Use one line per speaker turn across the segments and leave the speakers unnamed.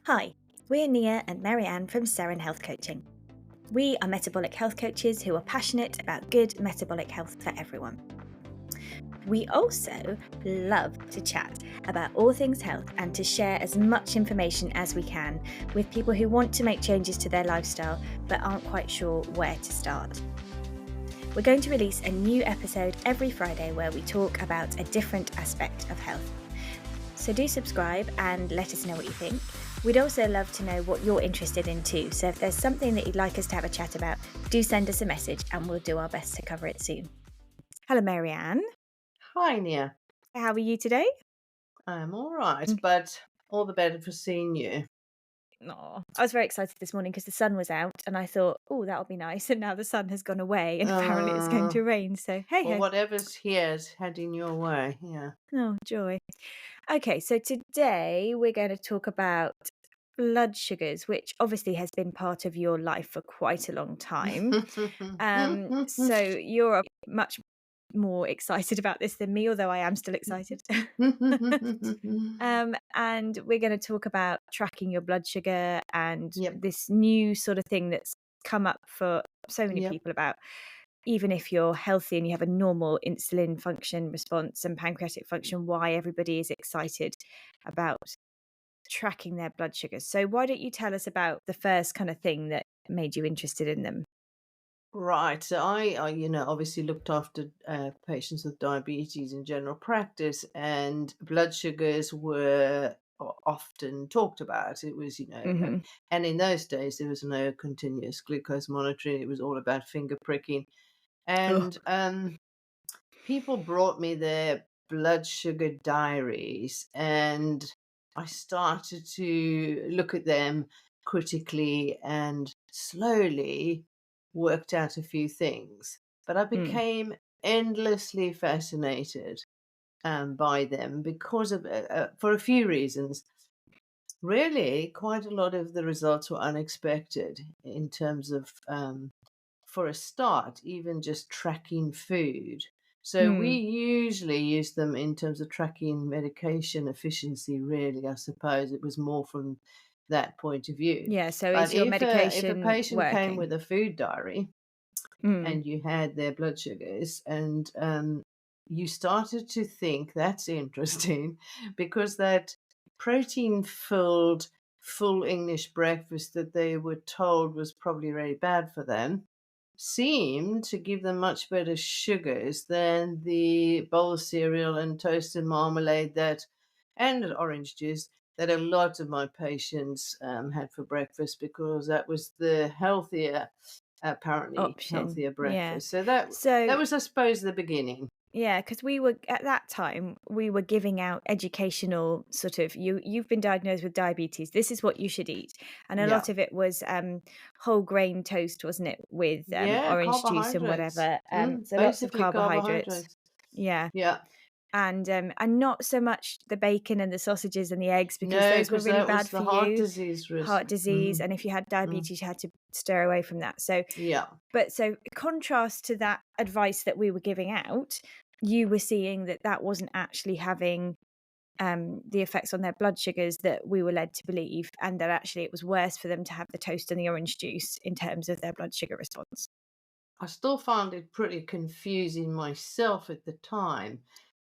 Hi, we're Nia and Marianne from Seren Health Coaching. We are metabolic health coaches who are passionate about good metabolic health for everyone. We also love to chat about all things health and to share as much information as we can with people who want to make changes to their lifestyle but aren't quite sure where to start. We're going to release a new episode every Friday where we talk about a different aspect of health. So do subscribe and let us know what you think. We'd also love to know what you're interested in too. So if there's something that you'd like us to have a chat about, do send us a message and we'll do our best to cover it soon. Hello, Marianne.
Hi, Nia.
How are you today?
I'm all right,
Mm.
but all the better for seeing you.
Oh, I was very excited this morning because the sun was out and I thought, oh, that'll be nice. And now the sun has gone away and apparently it's going
Uh,
to rain. So hey
well,
ho.
whatever's here is heading your way. Yeah.
Oh, joy. Okay, so today we're going to talk about blood sugars, which obviously has been part of your life for quite a long time. So you're much more excited about this than me, although I am still excited. And we're going to talk about tracking your blood sugar and
Yep.
this new sort of thing that's come up for so many
Yep.
people about even if you're healthy and you have a normal insulin function response and pancreatic function, why everybody is excited about tracking their blood sugars. So why don't you tell us about the first kind of thing that made you interested in them?
Right. So I obviously looked after patients with diabetes in general practice, and blood sugars were often talked about. It was,
Mhm.
and in those days there was no continuous glucose monitoring. It was all about finger pricking,
Oh.
and people brought me their blood sugar diaries, and I started to look at them critically and slowly worked out a few things. But I
Mm.
became endlessly fascinated by them because of for a few reasons. Really, quite a lot of the results were unexpected in terms of for a start, even just tracking food. So we
Mm.
usually use them in terms of tracking medication efficiency, really, I suppose. It was more from that point of view.
Yeah, so is
But
your
if a
medication
patient came
working?
with a food diary
Mm.
and you had their blood sugars and you started to think that's interesting because that protein filled full English breakfast that they were told was probably very bad for them seemed to give them much better sugars than the bowl of cereal and toast and marmalade that and orange juice that a lot of my patients had for breakfast because that was the apparently
Option.
healthier
Yeah.
breakfast. So that
So
was, I suppose, the beginning.
yeah, because we were at that time, we were giving out educational sort of you've been diagnosed with diabetes. This is what you should eat. And a lot
Yeah.
of it was whole grain toast, wasn't it, with
Yeah,
orange juice and
carbohydrates.
whatever. So lots of
Basically
carbohydrates.
carbohydrates.
Yeah.
Yeah.
And not so much the bacon and the sausages and the eggs because
No,
those were
because
really
that
bad
was
for
the heart
you,
disease risk.
heart disease,
Mm,
and if you had
mm.
diabetes, you had to steer away from that.
Yeah.
So contrast to that advice that we were giving out, you were seeing that that wasn't actually having the effects on their blood sugars that we were led to believe, and that actually it was worse for them to have the toast and the orange juice in terms of their blood sugar response.
I still found it pretty confusing myself at the time,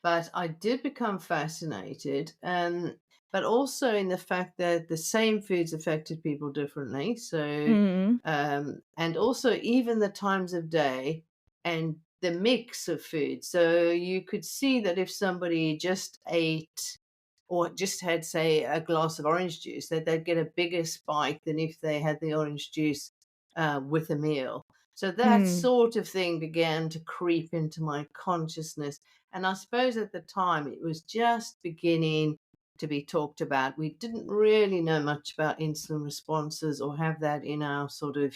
but I did become fascinated. But also in the fact that the same foods affected people differently. So,
Mm.
and also even the times of day and the mix of food. So you could see that if somebody just ate or just had, say, a glass of orange juice, that they'd get a bigger spike than if they had the orange juice with a meal. So that
Mm.
sort of thing began to creep into my consciousness. And I suppose at the time it was just beginning to be talked about. We didn't really know much about insulin responses or have that in our sort of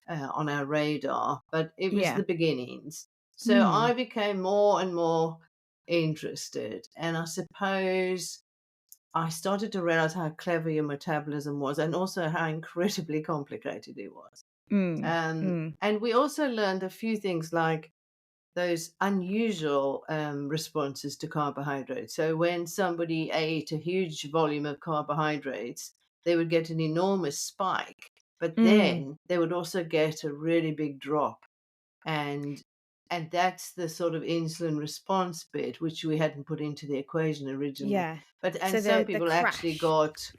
on our radar, but it was
Yeah.
the beginnings. So
Mm.
I became more and more interested. And I suppose I started to realize how clever your metabolism was and also how incredibly complicated it was.
Mm. Mm.
And we also learned a few things like those unusual responses to carbohydrates. So when somebody ate a huge volume of carbohydrates, they would get an enormous spike, but
Mm.
then they would also get a really big drop. And that's the sort of insulin response bit, which we hadn't put into the equation originally.
Yeah.
But and
So
some
the
people actually
crash.
got,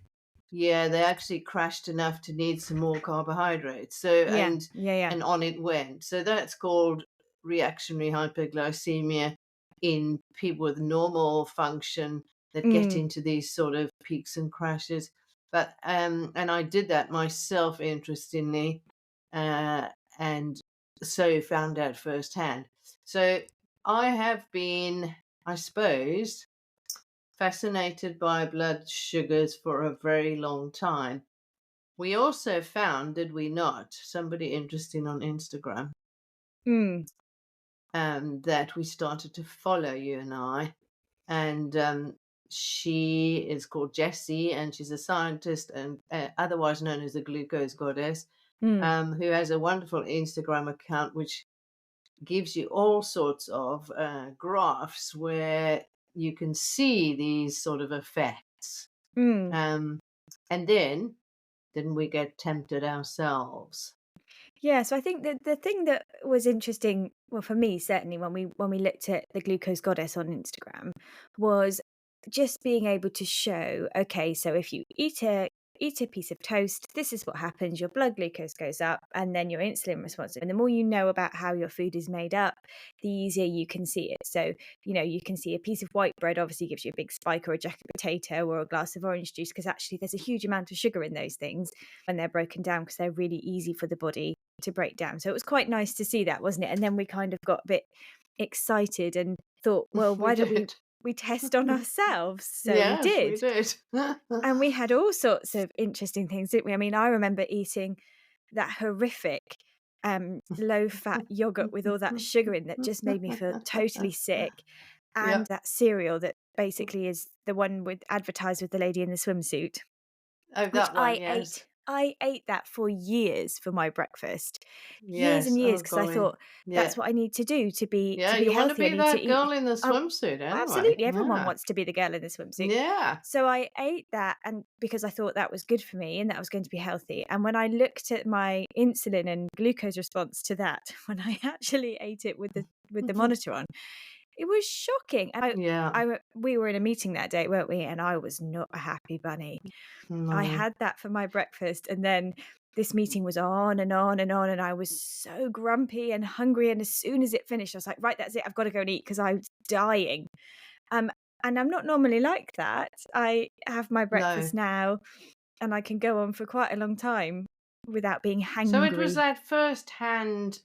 yeah, they actually crashed enough to need some more carbohydrates. So
Yeah. Yeah. Yeah.
and on it went. So that's called reactionary hyperglycemia in people with normal function that get
Mm.
into these sort of peaks and crashes. But and I did that myself, interestingly, uh, and so found out firsthand. So I have been, I suppose, fascinated by blood sugars for a very long time. We also found, did we not, somebody interesting on Instagram,
Mm.
that we started to follow, you and I. And she is called Jessie, and she's a scientist and otherwise known as the glucose goddess,
Mm.
who has a wonderful Instagram account which gives you all sorts of graphs where you can see these sort of effects.
Mm.
Um, and then, didn't we get tempted ourselves?
Yeah, so I think that the thing that was interesting, well, for me certainly, when we looked at the glucose goddess on Instagram, was just being able to show, okay, so if you eat a piece of toast, this is what happens. Your blood glucose goes up, and then your insulin response. And the more you know about how your food is made up, the easier you can see it. So you can see a piece of white bread obviously gives you a big spike, or a jacket potato, or a glass of orange juice, because actually there's a huge amount of sugar in those things when they're broken down, because they're really easy for the body to break down. So it was quite nice to see that, wasn't it? And then we kind of got a bit excited and thought, well,
We
why don't
did.
we test on ourselves? So we
Yes, we
did.
did.
And we had all sorts of interesting things, didn't we? I mean, I remember eating that horrific low fat yogurt with all that sugar in that just made me feel totally sick. And
Yep.
that cereal that basically is the one with advertised with the lady in the swimsuit,
Oh,
which
that one, yes.
I ate that for years for my breakfast. Years
Yes.
and years,
Oh,
because I
golly.
thought
Yeah.
that's what I need to do
Yeah,
to be
you want to
healthy. I
be
need to
that
eat.
girl in the
Oh,
swimsuit anyway.
absolutely. Everyone
Yeah.
wants to be the girl in the swimsuit.
Yeah.
So I ate that, and because I thought that was good for me and that was going to be healthy. And when I looked at my insulin and glucose response to that, when I actually ate it with the monitor on, it was shocking. And
Yeah.
we were in a meeting that day, weren't we? And I was not a happy bunny. I
No.
had that for my breakfast, and then this meeting was on and on and on, and I was so grumpy and hungry. And as soon as it finished, I was like, right, that's it. I've got to go and eat, because I was dying. Um, and I'm not normally like that. I have my breakfast
No.
now, and I can go on for quite a long time without being
So it was
hangry.
that first hand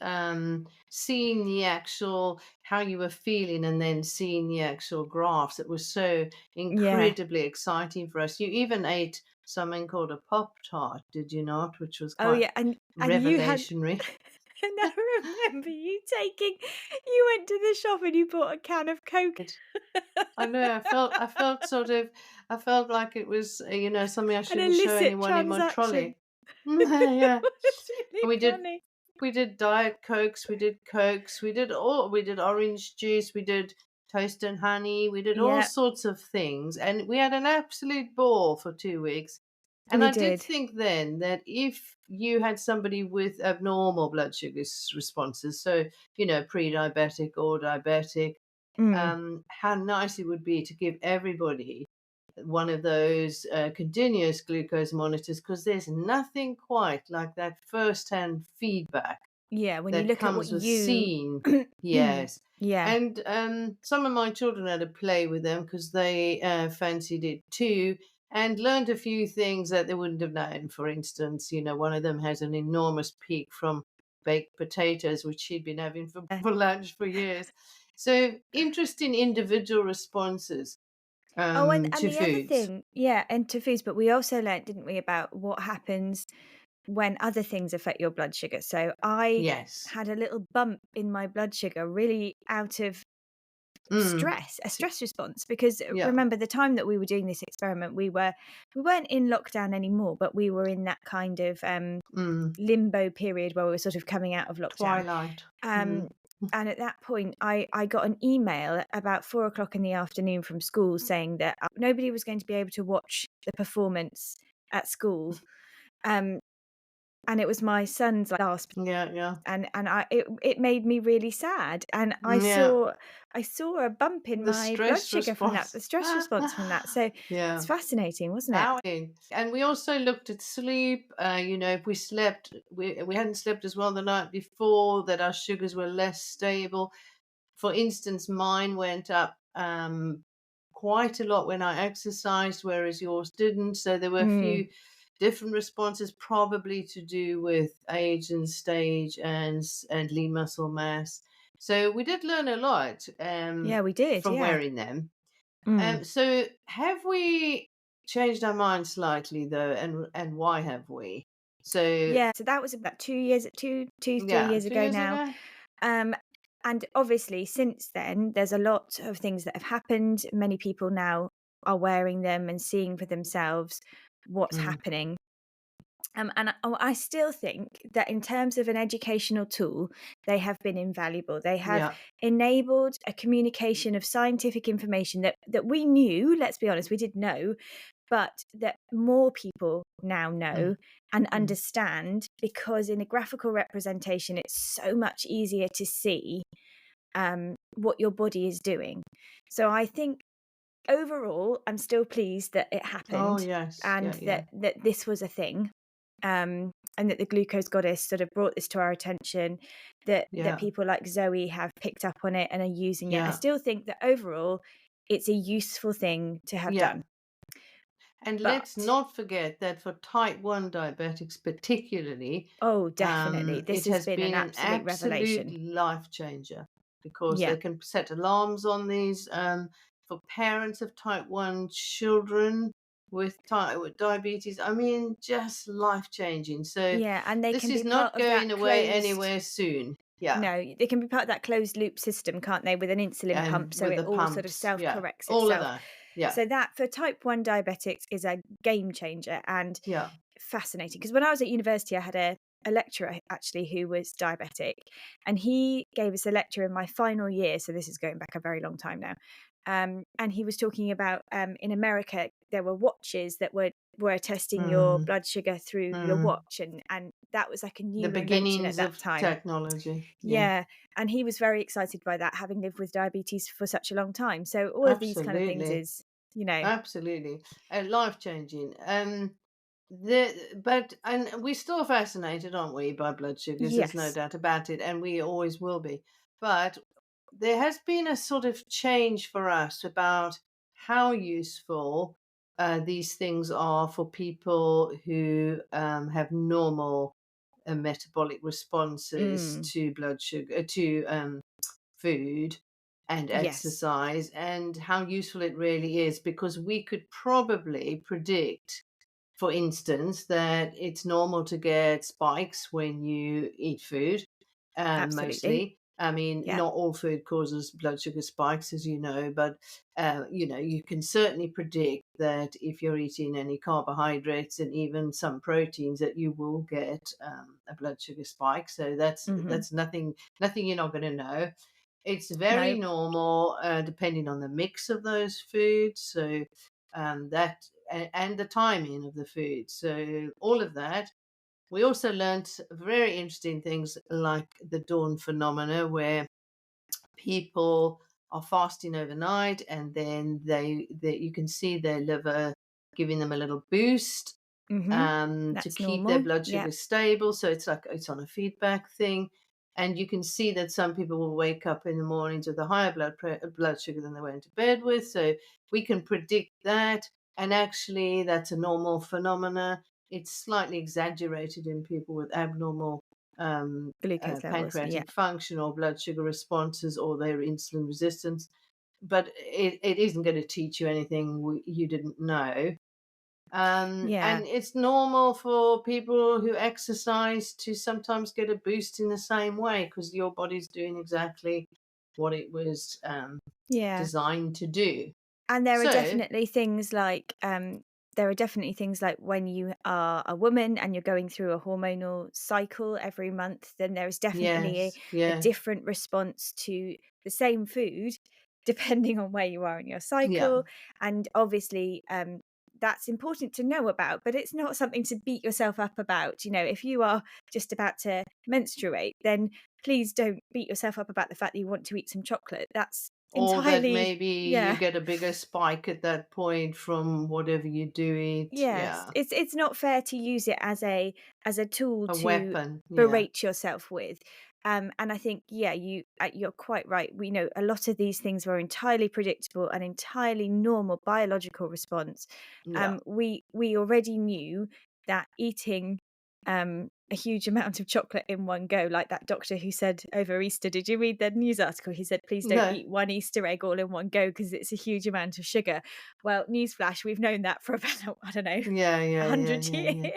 seeing the actual how you were feeling and then seeing the actual graphs. It was so
Yeah.
incredibly exciting for us. You even ate something called a Pop Tart, did you not? Which was
Oh,
quite
yeah, and you had
revelationary.
and I remember you went to the shop and you bought a can of Coke.
I know. I felt sort of. I felt like it was, something I
An
shouldn't show
illicit
anyone in my
transaction.
trolley. Yeah,
It's
and
really funny.
we did Diet Cokes, we did orange juice, we did toast and honey, we did all
Yeah,
sorts of things, and we had an absolute ball for 2 weeks. And
we
I did
did.
think then that if you had somebody with abnormal blood sugar responses, so pre-diabetic or diabetic,
Mm.
how nice it would be to give everybody one of those continuous glucose monitors, because there's nothing quite like that first-hand feedback
Yeah, when you
that
look at what
comes with
you
seeing. Yes.
Yeah.
And some of my children had a play with them because they fancied it too, and learned a few things that they wouldn't have known. For instance, one of them has an enormous peak from baked potatoes, which she'd been having for,
Uh,
for lunch for years. So interesting individual responses
Oh, and
to
the other
foods.
thing, yeah, and to foods, but we also learnt, didn't we, about what happens when other things affect your blood sugar. So I
Yes.
had a little bump in my blood sugar, really out of
Mm.
a stress response, because
Yeah.
remember the time that we were doing this experiment, we weren't in lockdown anymore, but we were in that kind of
Mm.
limbo period where we were sort of coming out of lockdown.
Twilight.
Um,
Mm.
and at that point, I got an email at about 4 o'clock in the afternoon from school saying that nobody was going to be able to watch the performance at school, um, and it was my son's last,
Yeah, yeah.
and it made me really sad, and
Yeah.
I saw a bump in
The
my blood
stress
sugar from that,
response.
the stress response from that. So it's
Yeah.
fascinating, wasn't it?
And we also looked at sleep. If we slept, we hadn't slept as well the night before, that our sugars were less stable. For instance, mine went up quite a lot when I exercised, whereas yours didn't. So there were a
Mm.
few different responses, probably to do with age and stage and lean muscle mass. So we did learn a lot
Yeah, we did.
from
Yeah.
wearing them.
Mm.
So have we changed our minds slightly though, and why have we? So
Yeah. So that was about 2 years, 3
yeah,
years
two
ago
years
now.
ago.
Um, and obviously, since then, there's a lot of things that have happened. Many people now are wearing them and seeing for themselves what's
Mm,
happening. And I still think that in terms of an educational tool, they have been invaluable. They have
yeah.
enabled a communication of scientific information that we knew, let's be honest, we did know, but that more people now
Mm,
know and
mm.
understand, because in a graphical representation, it's so much easier to see what your body is doing. So I think overall, I'm still pleased that it
Oh
happened
yes,
and
yeah, yeah,
that this was a thing, and that the glucose goddess sort of brought this to our attention, that
yeah,
people like Zoe have picked up on it and are using it. I
yeah,
still think that overall, it's a useful thing to have
yeah.
done.
And let's
But
not forget that for type 1 diabetics, particularly,
oh, definitely, this
it
has
has
been an
been an
absolute
absolute
revelation.
life changer because
Yeah,
they can set alarms on these. For parents of type 1 children with diabetes, I mean, just life changing. So
yeah, and they
this
can be
is
part
not
of
going
that
away
closed.
anywhere soon. Yeah.
No, they can be part of that closed loop system, can't they, with an insulin
And
pump, so
with
it
the
all sort of
pumps.
self
Yeah.
corrects
All of
itself.
that. Yeah.
So that for type 1 diabetics is a game changer and
Yeah.
fascinating. Because when I was at university, I had a lecturer actually who was diabetic, and he gave us a lecture in my final year. So this is going back a very long time now. And he was talking about in America, there were watches that were testing your
Mm,
blood sugar through your
mm.
watch, and that was like a
The
new invention at
beginnings
that
of
time.
technology. Yeah.
Yeah, and he was very excited by that, having lived with diabetes for such a long time. So all of these kind of things
Absolutely.
is, you know,
Absolutely. Life changing. And we're still fascinated, aren't we, by blood sugars? There's no
yes.
doubt about it, and we always will be. But there has been a sort of change for us about how useful these things are for people who have normal metabolic responses
Mm,
to blood sugar, to food and
yes.
exercise, and how useful it really is, because we could probably predict, for instance, that it's normal to get spikes when you eat food,
Absolutely.
mostly. I mean,
Yeah.
not all food causes blood sugar spikes, as you know, but you can certainly predict that if you're eating any carbohydrates and even some proteins, that you will get a blood sugar spike. So
Mhm.
that's nothing you're not going to know. It's very
No.
normal, depending on the mix of those foods. So and the timing of the food. So all of that. We also learnt very interesting things like the dawn phenomena, where people are fasting overnight, and then they you can see their liver giving them a little boost
Mhm.
to
That's
keep their
normal.
blood
Yeah.
sugar stable. So it's like it's on a feedback thing. And you can see that some people will wake up in the mornings with a higher blood sugar than they went to bed with. So we can predict that. And actually, that's a normal phenomena. It's slightly exaggerated in people with abnormal
Glucose levels. Yeah.
pancreatic function or blood sugar responses or their insulin resistance. But it isn't going to teach you anything you didn't know.
Yeah.
And it's normal for people who exercise to sometimes get a boost in the same way, because your body's doing exactly what it was
Yeah.
designed to do.
And there are
So,
definitely things like when you are a woman and you're going through a hormonal cycle every month, then there is definitely
yes,
a
yeah,
different response to the same food depending on where you are in your
yeah,
cycle. And obviously, that's important to know about, but it's not something to beat yourself up about. If you are just about to menstruate, then please don't beat yourself up about the fact that you want to eat some chocolate. That's
Or that
entirely,
maybe you
yeah.
get a bigger spike at that point from whatever you do eat.
Yes,
Yeah.
it's not fair to use it as a tool
A
to
weapon. Yeah.
berate yourself with. And I think, yeah, you're quite right. We know a lot of these things were entirely predictable and entirely normal biological response.
Yeah.
We already knew that eating a huge amount of chocolate in one go, like that doctor who said over Easter, did you read the news article? He said, please don't
No.
eat one Easter egg all in one go because it's a huge amount of sugar. Well, newsflash, we've known that for about, I don't know,
Yeah, yeah, yeah,
100
yeah,
years.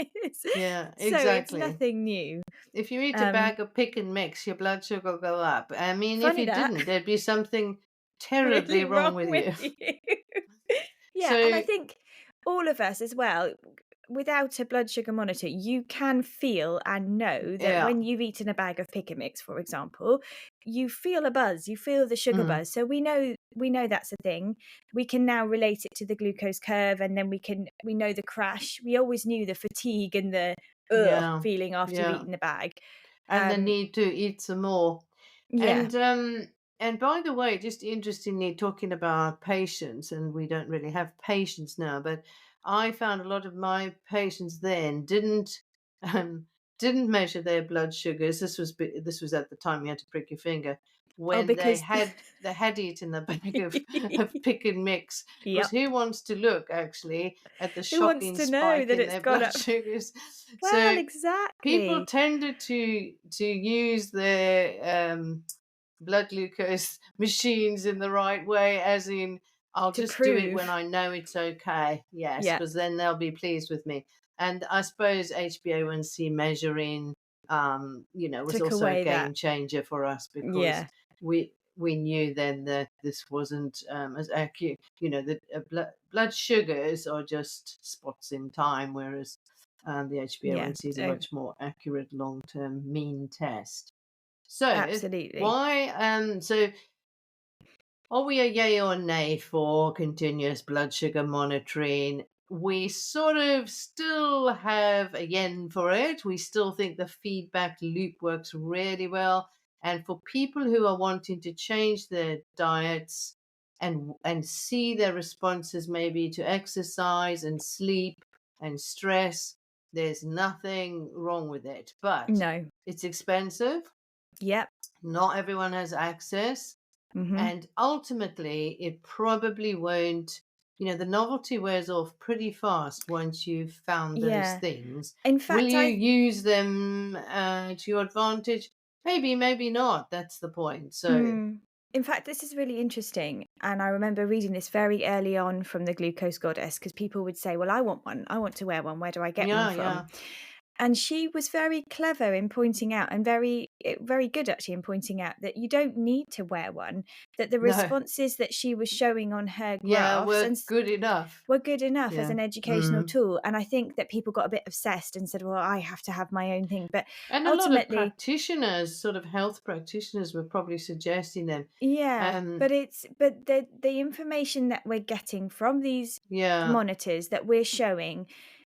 yeah. Yeah,
So it's
exactly.
nothing new.
If you eat a
Um,
bag of pick and mix, your blood sugar will go up. I mean, if
Funny
you
that.
didn't, there'd be something terribly
Really wrong
wrong with
with
you.
you. Yeah, and I
So,
think all of us as well, without a blood sugar monitor, you can feel and know that
yeah.
when you've eaten a bag of pick and mix, for example, you feel a buzz, you feel the sugar
Mm,
buzz. So we know that's a thing. We can now relate it to the glucose curve, and then we know the crash. We always knew the fatigue and the
yeah.
feeling after you've
Yeah.
eaten the bag.
And the
Um,
need to eat some more.
yeah.
And by the way, just interestingly talking about patients, and we don't really have patients now, but I found a lot of my patients then um, didn't measure their blood sugars. This was at the time you had to prick your finger
Oh,
when
because
they had eaten a bag of pick and mix. Because
yep.
who wants to look actually at the
Who wants
shocking
to know
spike
that
in
it's
their
gone
blood
up?
sugars?
Well,
So people
exactly.
tended to use their blood glucose machines in the right way, as in, I'll
To
just do it when
prove.
I know it's okay. Yes,
Yeah.
because then they'll be pleased with me. And I suppose HbA1c measuring, was
Took
also a
away that.
game changer for us because
Yeah.
we knew then that this wasn't as accurate. That blood sugars are just spots in time, whereas the
Yeah.
HbA1c is a
Oh,
much more accurate long-term mean test. So
absolutely.
why so are we a yay or nay for continuous blood sugar monitoring? We sort of still have a yen for it. We still think the feedback loop works really well. And for people who are wanting to change their diets and see their responses maybe to exercise and sleep and stress, there's nothing wrong with it. But
No.
it's expensive.
Yep.
Not everyone has access,
Mhm.
and ultimately it probably won't. The novelty wears off pretty fast once you've found those
Yeah.
things.
In
Will
fact,
you
I
use them to your advantage? Maybe, maybe not. That's the point. So
mm, in fact, this is really interesting, and I remember reading this very early on from the Glucose Goddess because people would say, "Well, I want one. I want to wear one. Where do I get one
yeah,
from?"
yeah.
And she was very clever in pointing out, and very good actually in pointing out that you don't need to wear one, that the
No,
responses that she was showing on her
yeah,
graphs
we're good enough.
were good enough as
Yeah.
an educational
Mm.
tool. And I think that people got a bit obsessed and said, well, I have to have my own thing. But
And a lot of
ultimately,
practitioners, sort of health practitioners, were probably suggesting them.
yeah,
Um,
but the information that we're getting from these
yeah,
monitors that we're showing,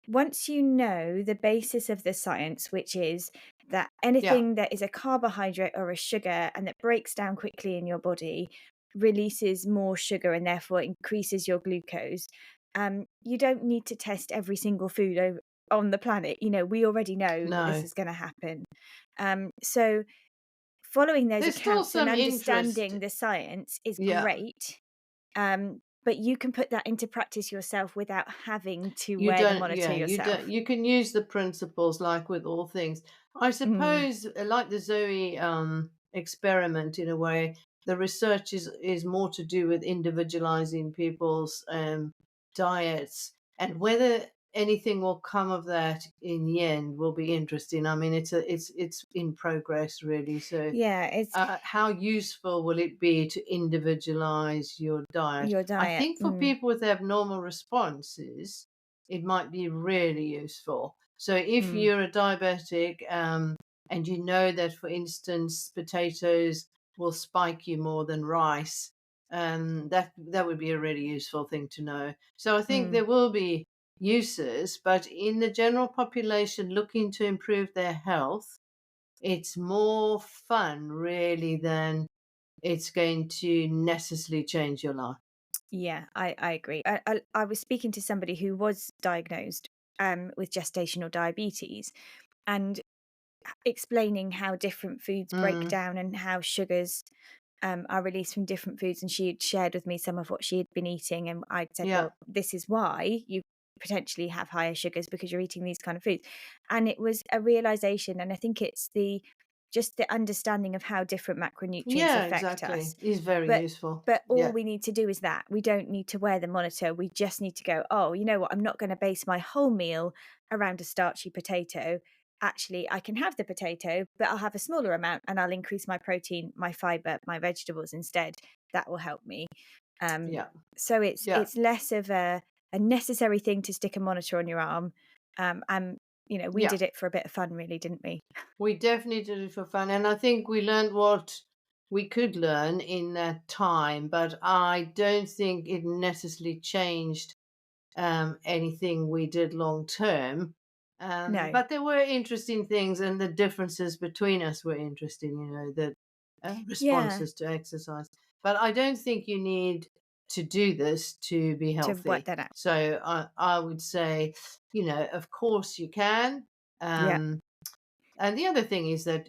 once you know the basis of the science, which is that
yeah,
anything that is a carbohydrate or a sugar and that breaks down quickly in your body releases more sugar and therefore increases your glucose. You don't need to test every single food on the planet. We already know that this
no.
is going to happen. So following those
There's still
accounts and
some interest.
understanding the science is
Yeah.
great, but you can put that into practice yourself without having to
You
wear the
don't,
monitor
yeah,
yourself.
you can use the principles like with all things. I
Mm,
suppose, like the Zoe experiment, in a way, the research is more to do with individualizing people's diets, and whether anything will come of that in the end will be interesting. I mean, it's in progress, really. So
yeah, it's
how useful will it be to individualize your diet?
your
I
diet.
think for people with abnormal responses, it might be really useful. So if
Mm,
you're a diabetic and you know that, for instance, potatoes will spike you more than rice, that would be a really useful thing to know. So I think
mm.
there will be. uses, but in the general population looking to improve their health, it's more fun really than it's going to necessarily change your life.
Yeah, I agree. I was speaking to somebody who was diagnosed with gestational diabetes, and explaining how different foods break
Mm,
down and how sugars are released from different foods. And she had shared with me some of what she had been eating. And I said,
yeah,
well, this is why you potentially have higher sugars, because you're eating these kind of foods. And it was a realization. And I think it's just the understanding of how different macronutrients
yeah,
affect us.
exactly. Is very
But
useful.
but all
Yeah,
we need to do is that. We don't need to wear the monitor. We just need to go, oh, you know what? I'm not going to base my whole meal around a starchy potato. Actually, I can have the potato, but I'll have a smaller amount and I'll increase my protein, my fiber, my vegetables instead. That will help me. Um,
yeah,
so it's
yeah,
it's less of a necessary thing to stick a monitor on your arm. And we
yeah.
did it for a bit of fun, really, didn't we?
We definitely did it for fun, and I think we learned what we could learn in that time, but I don't think it necessarily changed anything we did long term.
No.
But there were interesting things, and the differences between us were interesting, the
Yeah.
responses to exercise. But I don't think you need to do this to be
To work
healthy.
that out.
So I would say, of course you can.
Yeah.
And the other thing is that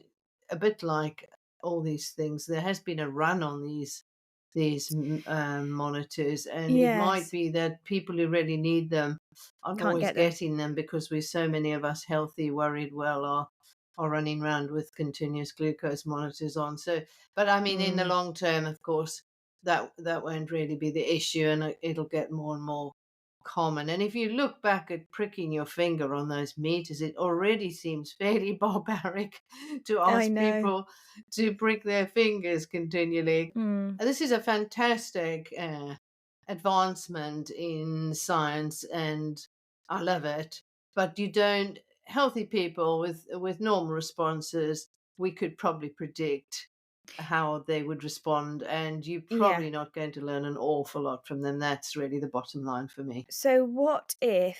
a bit like all these things, there has been a run on these monitors, and it might
Yes.
be that people who really need them aren't
Can't
always
get them.
getting them because we're so many of us healthy, worried, well, are running around with continuous glucose monitors on. So, but I mean, in the
Mm.
long term, of course, that won't really be the issue, and it'll get more and more common. And if you look back at pricking your finger on those meters, it already seems fairly barbaric to
I
ask
know.
people to prick their fingers continually.
Mm.
This is a fantastic advancement in science, and I love it. But you don't healthy people with normal responses, we could probably predict how they would respond, and you're
Yeah.
probably not going to learn an awful lot from them. That's really the bottom line for me.
So what if,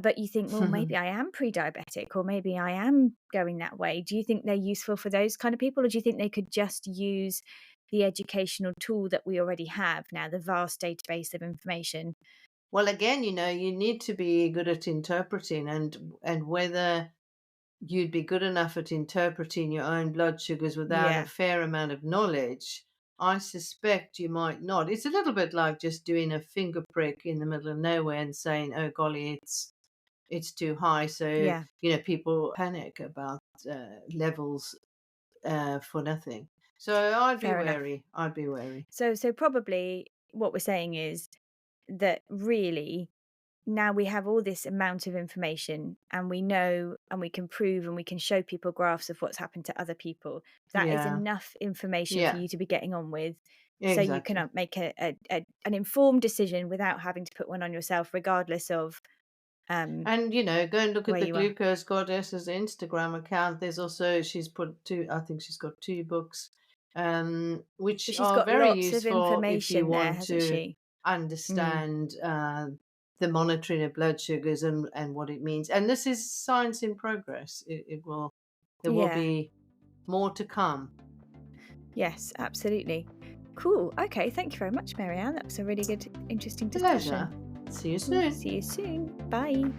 but you think, well, maybe I am pre-diabetic or maybe I am going that way. Do you think they're useful for those kind of people, or do you think they could just use the educational tool that we already have now, the vast database of information?
Well, again, you need to be good at interpreting, and whether you'd be good enough at interpreting your own blood sugars without a
Yeah.
fair amount of knowledge, I suspect you might not. It's a little bit like just doing a finger prick in the middle of nowhere and saying, "Oh golly, it's too high." So
Yeah.
people panic about levels for nothing. So I'd be
Fair enough.
wary. I'd be wary.
So probably what we're saying is that really now we have all this amount of information and we know and we can prove and we can show people graphs of what's happened to other people. That is
Yeah,
enough information for
yeah,
you to be getting on with, so you can
exactly.
make an informed decision without having to put one on yourself, regardless of um,
And go and look at
where
the
you are.
Glucose Goddess's Instagram account. There's also she's put two. I think she's got two books,
So
which
she's
are
got
very
lots of
useful if you
information there,
want
hasn't
to
she? Mm,
understand the monitoring of blood sugars and what it means. And this is science in progress. There will
yeah.
be more to come.
Yes, absolutely. Cool. Okay. Thank you very much, Marianne. That was a really good, interesting
Pleasure.
discussion.
See you
We'll
soon.
see you soon. Bye.